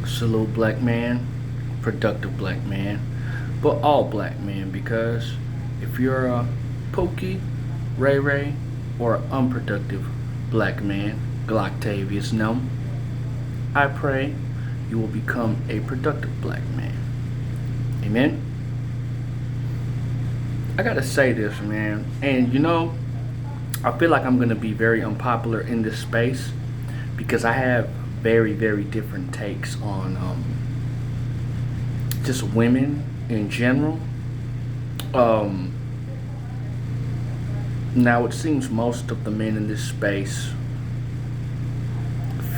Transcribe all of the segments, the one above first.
Salute black man, productive black man, but all black men because if you're a Pokey, Ray Ray, or unproductive black man, Glocktavius Num, I pray you will become a productive black man. Amen. I gotta say this, man, and I feel like I'm gonna be very unpopular in this space because I have very, very different takes on just women in general. Um, Now, it seems most of the men in this space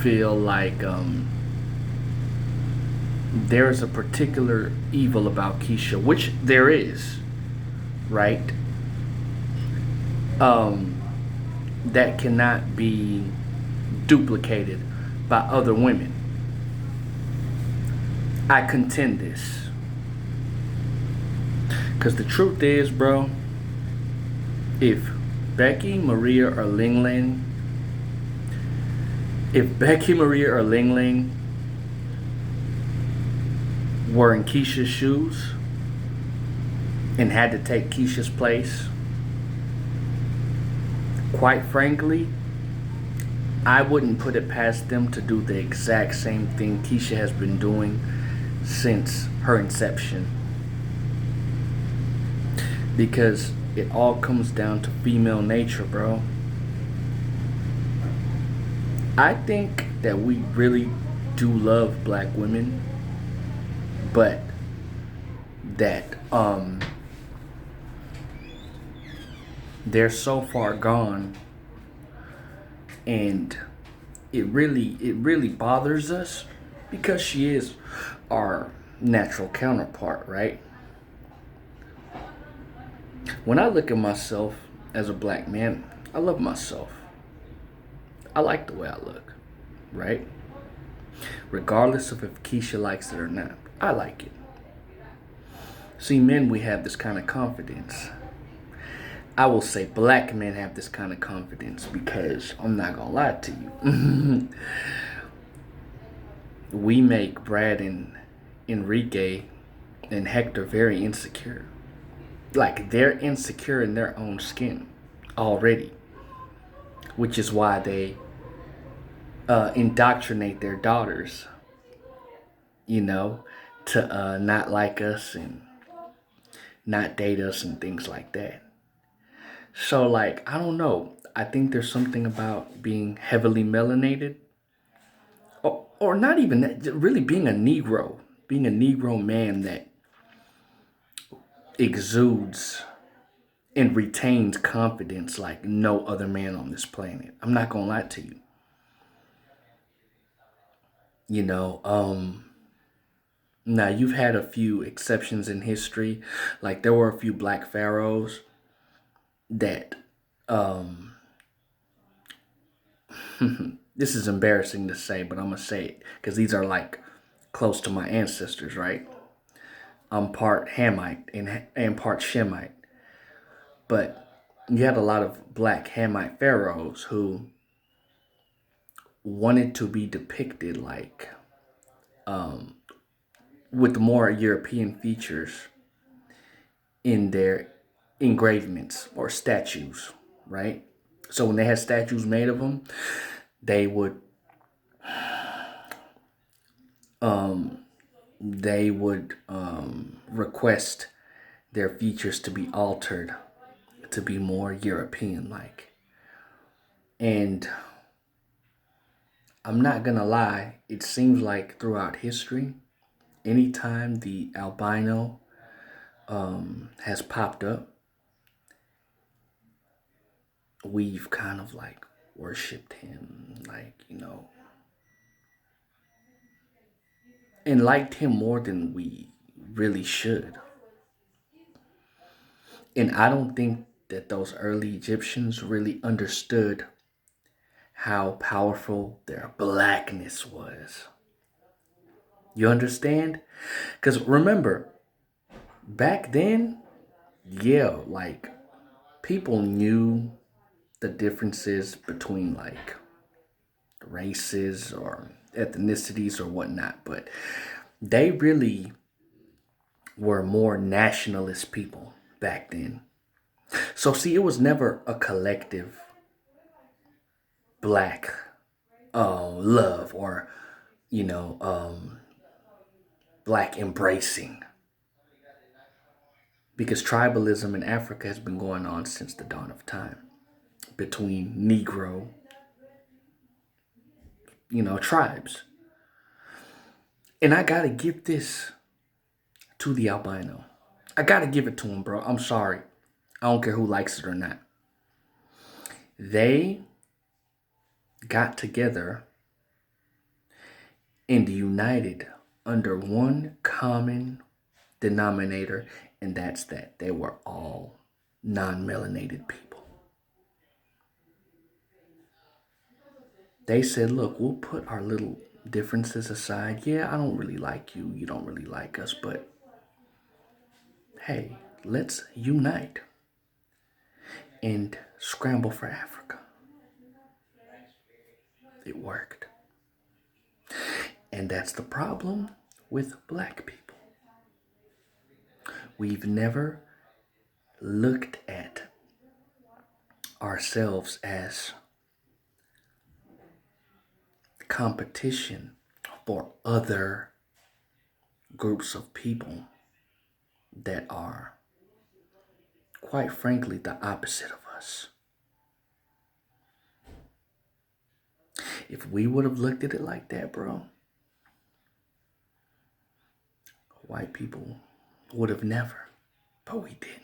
feel like there is a particular evil about Keisha, which there is, right? Um, that cannot be duplicated by other women. I contend this. Because the truth is, bro, if Becky, Maria, or Ling Ling, if Becky, Maria, or Ling Ling were in Keisha's shoes and had to take Keisha's place, quite frankly, I wouldn't put it past them to do the exact same thing Keisha has been doing since her inception. Because it all comes down to female nature, bro. I think that we really do love black women, but that they're so far gone, and it really bothers us because she is our natural counterpart, right? When I look at myself as a black man, I love myself. I like the way I look, right? Regardless of if Keisha likes it or not, I like it. See, men, we have this kind of confidence. I will say black men have this kind of confidence because I'm not gonna lie to you. We make Brad and Enrique and Hector very insecure. Like they're insecure in their own skin already, which is why they indoctrinate their daughters, you know, to not like us and not date us and things like that. So, like, I don't know. I think there's something about being heavily melanated, or not even that, really being a Negro man that exudes and retains confidence like no other man on this planet. I'm not gonna lie to you. You know, now you've had a few exceptions in history. Like there were a few black pharaohs that um this is embarrassing to say, but I'm gonna say it because these are like close to my ancestors, right? I'm part Hamite and part Shemite, but you had a lot of black Hamite pharaohs who wanted to be depicted like um, with more European features in their engravements or statues, right? So when they had statues made of them, they would um, request their features to be altered to be more European like. And I'm not gonna lie, it seems like throughout history, anytime the albino has popped up, we've kind of like worshipped him, like, and liked him more than we really should. And I don't think that those early Egyptians really understood how powerful their blackness was. You understand? Because remember, back then, yeah, like people knew the differences between like races or ethnicities or whatnot, but they really were more nationalist people back then. So see, it was never a collective black love or you know black embracing, because tribalism in Africa has been going on since the dawn of time between Negro, tribes. And I gotta give this to the albino. I gotta give it to him, bro. I'm sorry. I don't care who likes it or not. They got together and united under one common denominator, and that's that they were all non-melanated people. They said, look, we'll put our little differences aside. Yeah, I don't really like you. You don't really like us. But hey, let's unite and scramble for Africa. It worked. And that's the problem with black people. We've never looked at ourselves as competition for other groups of people that are, quite frankly, the opposite of us. If we would have looked at it like that, bro, white people would have never, but we didn't.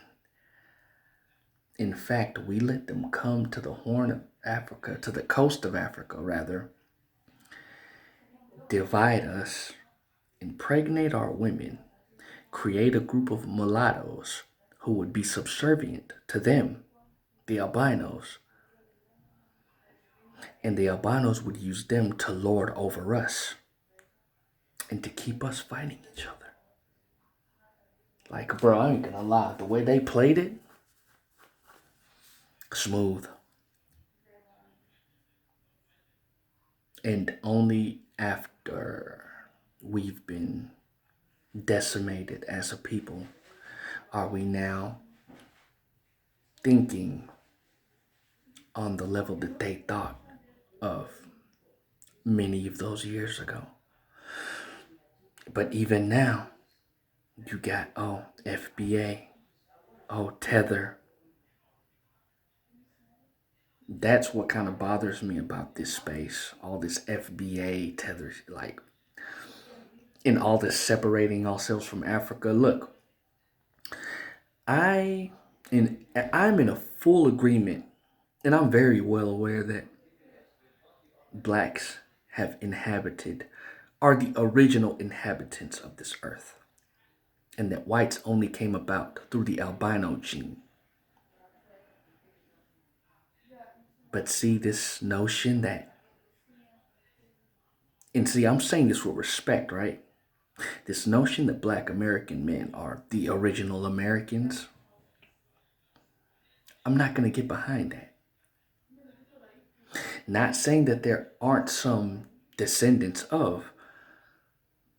In fact, we let them come to the Horn of Africa, to the coast of Africa, rather, divide us, impregnate our women, create a group of mulattoes who would be subservient to them, the albinos, and the albinos would use them to lord over us and to keep us fighting each other. Like, bro, I ain't gonna lie, the way they played it, smooth. And only after we've been decimated as a people are we now thinking on the level that they thought of many of those years ago. But even now, you got, FBA, Tether. That's what kind of bothers me about this space. All this FBA, Tether, and all this separating ourselves from Africa. Look, I'm in a full agreement, and I'm very well aware that blacks are the original inhabitants of this earth, and that whites only came about through the albino gene. But see, this notion that, and see, I'm saying this with respect, right? This notion that black American men are the original Americans, I'm not going to get behind that. Not saying that there aren't some descendants of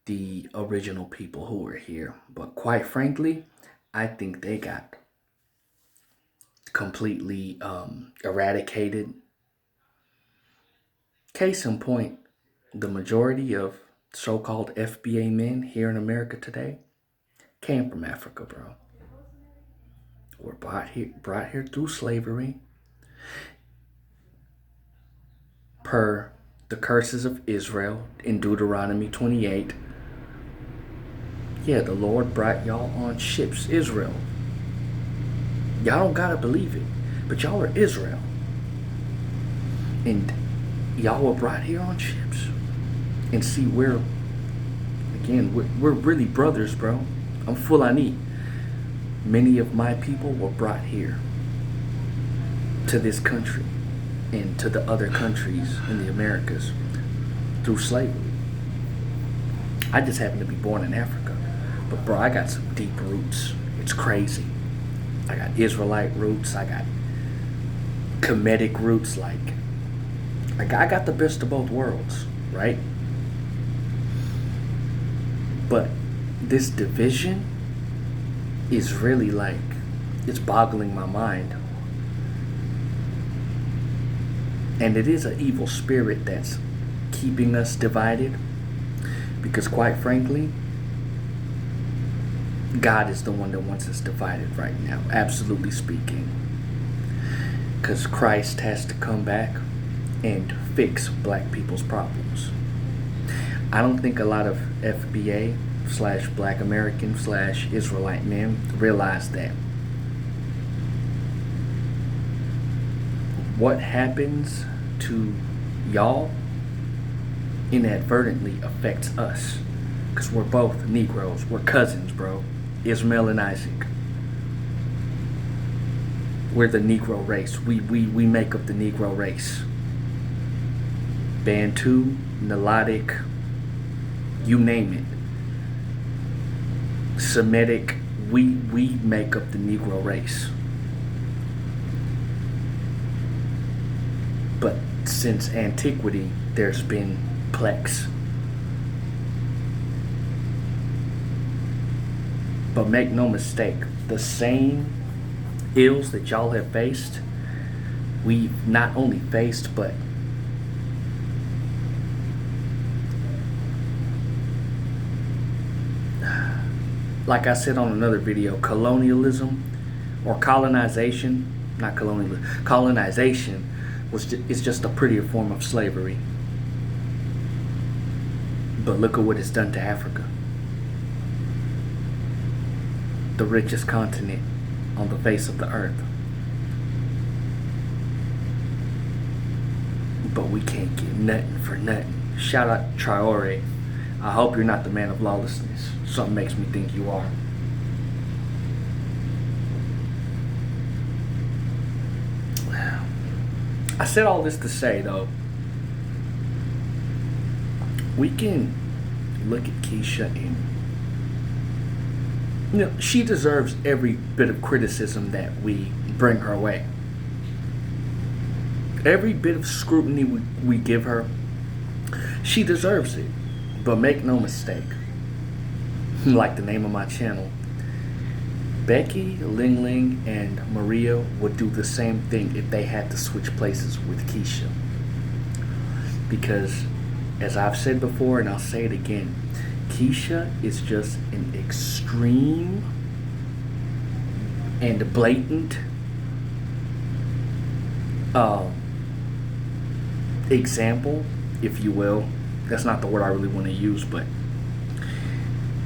the original people who were here, but quite frankly, I think they got completely eradicated. Case in point, the majority of so-called FBA men here in America today came from Africa, bro. Were brought here through slavery, per the curses of Israel in Deuteronomy 28. Yeah, the Lord brought y'all on ships, Israel. Y'all don't gotta believe it, but y'all are Israel. And y'all were brought here on ships. And see, we're really brothers, bro. I'm Fulani. Many of my people were brought here to this country and to the other countries in the Americas through slavery. I just happen to be born in Africa. But bro, I got some deep roots. It's crazy. I got Israelite roots. I got Kemetic roots. I got the best of both worlds, right? But this division is really like, it's boggling my mind. And it is an evil spirit that's keeping us divided. Because quite frankly, God is the one that wants us divided right now, absolutely speaking. Because Christ has to come back and fix black people's problems. I don't think a lot of FBA / Black American / Israelite men realize that what happens to y'all inadvertently affects us. Because we're both Negroes. We're cousins, bro. Ishmael and Isaac. We're the Negro race. We make up the Negro race. Bantu, Nilotic, you name it. Semitic, we make up the Negro race. But since antiquity, there's been plex. But make no mistake, the same ills that y'all have faced, we've not only faced, but like I said on another video, colonialism or colonization, not colonialism, colonization is just a prettier form of slavery. But look at what it's done to Africa. The richest continent on the face of the earth. But we can't get nothing for nothing. Shout out Traore. I hope you're not the man of lawlessness. Something makes me think you are. I said all this to say, though, we can look at Keisha and, you know, she deserves every bit of criticism that we bring her way. Every bit of scrutiny we give her, she deserves it. But make no mistake, like the name of my channel, Becky, Ling Ling, and Maria would do the same thing if they had to switch places with Keisha. Because, as I've said before, and I'll say it again, Keisha is just an extreme and blatant example, if you will. That's not the word I really want to use, but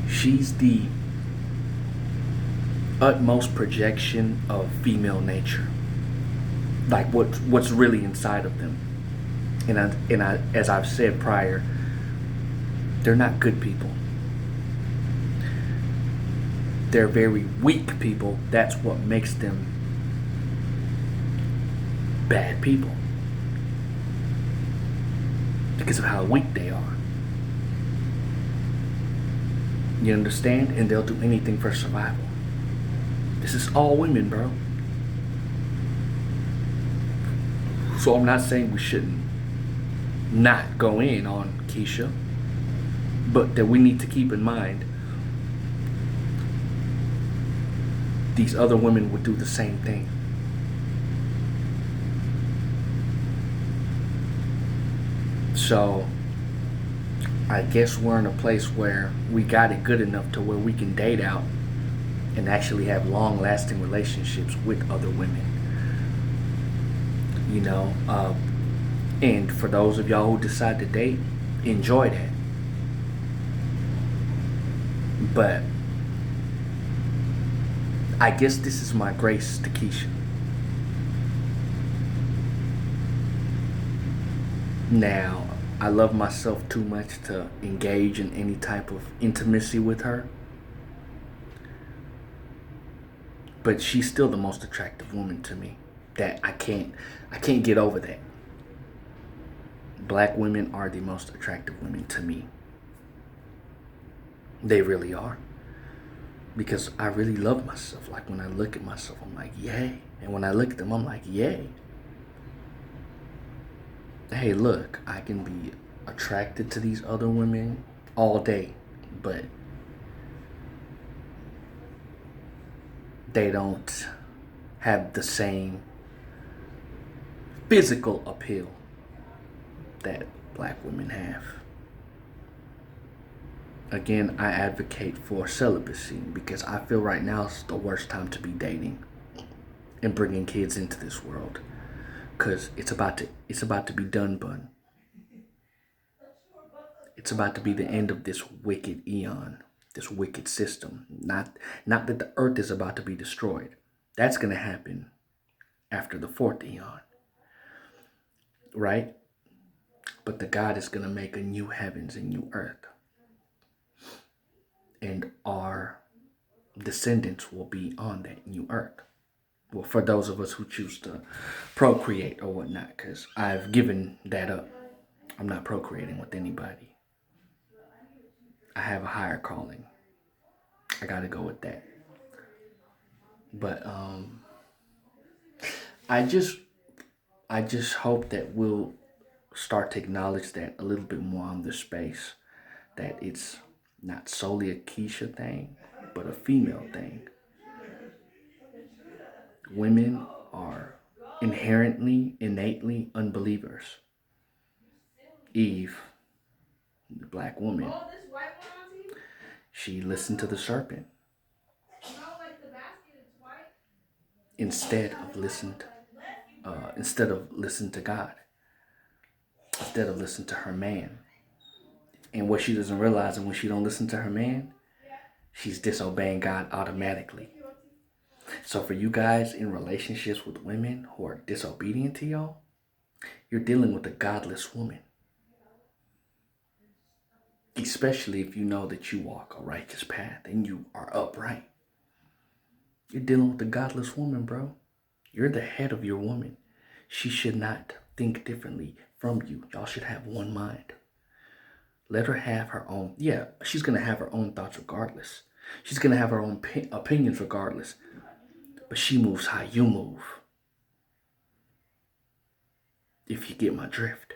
she's the utmost projection of female nature, like what's really inside of them. And I, as I've said prior, they're not good people. They're very weak people. That's what makes them bad people. Because of how weak they are. You understand? And they'll do anything for survival. This is all women, bro. So I'm not saying we shouldn't not go in on Keisha, but that we need to keep in mind these other women would do the same thing. So I guess we're in a place where we got it good enough to where we can date out and actually have long-lasting relationships with other women. You know, and for those of y'all who decide to date, enjoy that. But I guess this is my grace to Keisha. Now, I love myself too much to engage in any type of intimacy with her. But she's still the most attractive woman to me. That I can't get over that. Black women are the most attractive women to me. They really are. Because I really love myself. Like when I look at myself, I'm like, yay. And when I look at them, I'm like, yay. Hey, look, I can be attracted to these other women all day, but They don't have the same physical appeal that black women have. Again, I advocate for celibacy because I feel right now is the worst time to be dating and bringing kids into this world, because it's about to be done, bun. It's about to be the end of this wicked eon, this wicked system. Not that the earth is about to be destroyed. That's going to happen after the fourth eon, right? But the God is going to make a new heavens and new earth. And our descendants will be on that new earth. Well, for those of us who choose to procreate or whatnot, because I've given that up. I'm not procreating with anybody. I have a higher calling. I got to go with that. But I just hope that we'll start to acknowledge that a little bit more on this space, that it's not solely a Keisha thing, but a female thing. Women are innately unbelievers. Eve, the black woman, she listened to the serpent instead of listening to God, instead of listening to her man. And what she doesn't realize is when she don't listen to her man, she's disobeying God automatically. So for you guys in relationships with women who are disobedient to y'all, you're dealing with a godless woman. Especially if you know that you walk a righteous path and you are upright. You're dealing with a godless woman, bro. You're the head of your woman. She should not think differently from you. Y'all should have one mind. Let her have her own. Yeah, she's going to have her own thoughts regardless. She's going to have her own opinions regardless. But she moves how you move. If you get my drift.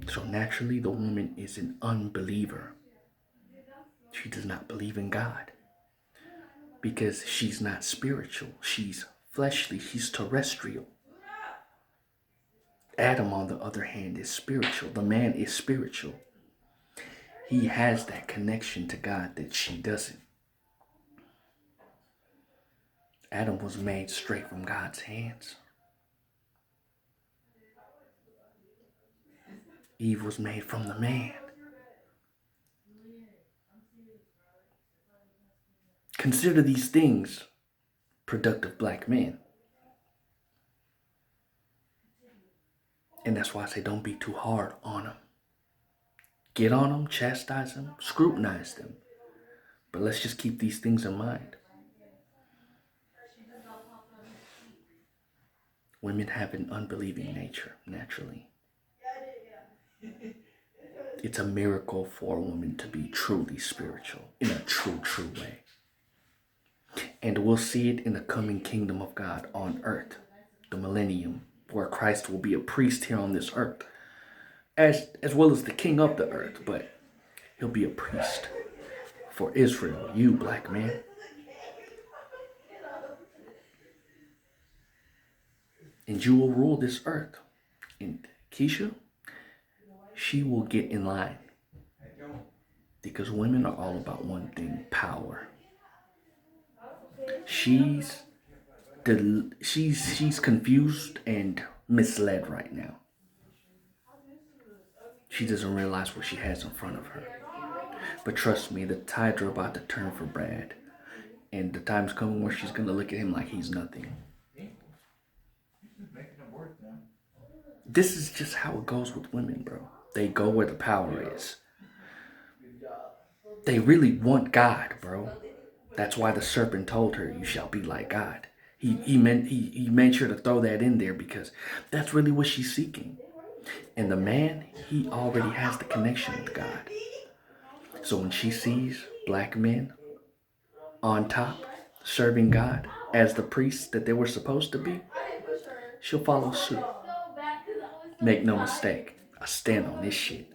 So naturally, the woman is an unbeliever. She does not believe in God. Because she's not spiritual. She's fleshly. She's terrestrial. Adam, on the other hand, is spiritual. The man is spiritual. He has that connection to God that she doesn't. Adam was made straight from God's hands. Eve was made from the man. Consider these things productive black men. And that's why I say don't be too hard on them. Get on them, chastise them, scrutinize them. But let's just keep these things in mind. Women have an unbelieving nature, naturally. It's a miracle for a woman to be truly spiritual, in a true way. And we'll see it in the coming kingdom of God on earth, the millennium, where Christ will be a priest here on this earth, as well as the king of the earth, but he'll be a priest for Israel, you black man. And you will rule this earth. And Keisha, she will get in line. Because women are all about one thing, power. She's confused and misled right now. She doesn't realize what she has in front of her. But trust me, the tides are about to turn for Brad. And the time's coming where she's going to look at him like he's nothing. This is just how it goes with women, bro. They go where the power is. They really want God, bro. That's why the serpent told her, you shall be like God. He made sure to throw that in there because that's really what she's seeking. And the man, he already has the connection with God. So when she sees black men on top, serving God as the priests that they were supposed to be, she'll follow suit. Make no mistake, I stand on this shit.